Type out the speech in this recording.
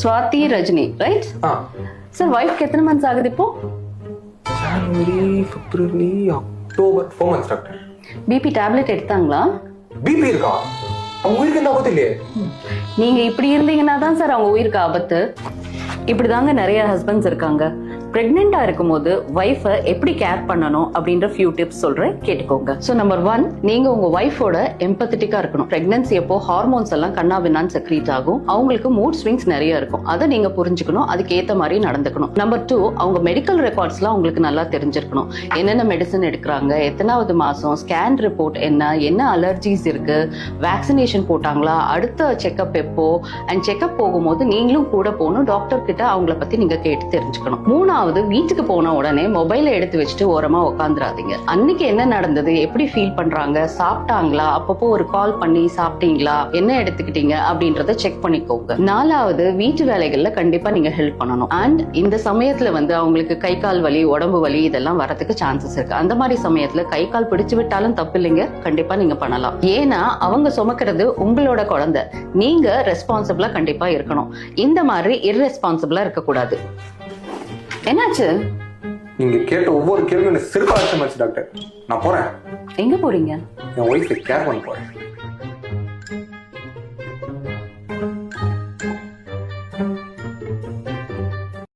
Swathi Rajini right sir ஒய்ஃப்க்கு எத்தனை months ஆகுது இப்போ? ஜனவரி பிப்ரவரி அக்டோபர் 4 months டாக்டர். பிபி டேப்லெட் எடுத்தாங்களா? பிபி இருக்கா? அவங்க உயிருக்கு என்ன ஆபத்து இல்லையே. நீங்க இப்படி இருந்தீங்கன்னா தான் சார் அவங்க உயிருக்கு ஆபத்து. இப்படிதாங்க நிறைய ஹஸ்பண்ட்ஸ் இருக்காங்க. பிரெக்னெண்டா இருக்கும்போது ஒய்ஃபை எப்படி கேர் பண்ணணும் அப்படின்ற ஃபியூ டிப்ஸ் சொல்றேன், கேட்டுக்கோங்க. ஸோ நம்பர் 1, நீங்க உங்க ஒய்ஃபோட எம்பத்தட்டிக்கா இருக்கணும். பிரெக்னன்சி அப்போ ஹார்மோன்ஸ் எல்லாம் கண்ணா பின்னான்னு செக்ரீட் ஆகும். அவங்களுக்கு மூட் ஸ்விங்ஸ் நிறைய இருக்கும். அதை நீங்க புரிஞ்சுக்கணும், அதுக்கு ஏத்த மாதிரி நடந்துக்கணும். நம்பர் 2, அவங்க மெடிக்கல் ரெக்கார்ட்ஸ்லாம் உங்களுக்கு நல்லா தெரிஞ்சிருக்கணும். என்னென்ன மெடிசன் எடுக்கிறாங்க, எத்தனாவது மாசம், ஸ்கேன் ரிப்போர்ட் என்ன அலர்ஜிஸ் இருக்கு, வேக்சினேஷன் போட்டாங்களா, அடுத்த செக்அப் எப்போ, அண்ட் செக்அப் போகும்போது நீங்களும் கூட போகணும். டாக்டர் கிட்ட அவங்கள பத்தி நீங்க கேட்டு தெரிஞ்சுக்கணும். 3வது, வீட்டுக்கு போன உடனே மொபைலை எடுத்து வச்சுட்டு ஓரமா உட்காந்துராதீங்க. அன்னைக்கு என்ன நடந்தது, எப்படி ஃபீல் பண்றாங்க, சாப்பிட்டாங்களா, அப்பப்போ ஒரு கால் பண்ணி சாப்பிட்டீங்களா, என்ன எடுத்துக்கிட்டீங்க அப்படின்றத செக் பண்ணிக்கோங்க. 4வது, வீட்டு வேலைகள்ல கண்டிப்பா நீங்க ஹெல்ப் பண்ணணும். அண்ட் இந்த சமயத்துல அவங்களுக்கு கை கால் வலி, உடம்பு வலி இதெல்லாம் வரதுக்கு சான்சஸ் இருக்கு. அந்த மாதிரி சமயத்துல கை கால் பிடிச்சு விட்டாலும் தப்பு இல்லைங்க, கண்டிப்பா நீங்க பண்ணலாம். ஏன்னா அவங்க சுமக்கிறது உங்களோட குழந்தை, நீங்க ரெஸ்பான்சிபிளா கண்டிப்பா இருக்கணும். இந்த மாதிரி இர்ரெஸ்பான்சிபிளா இருக்கக்கூடாது. என்னாச்சு? நீங்க கேட்ட ஒவ்வொரு கேள்வியும் சிறப்பாக டாக்டர். நான் போறேன். எங்க போறீங்க? என் ஒய்ஃபை கேர் பண்ண போறேன்.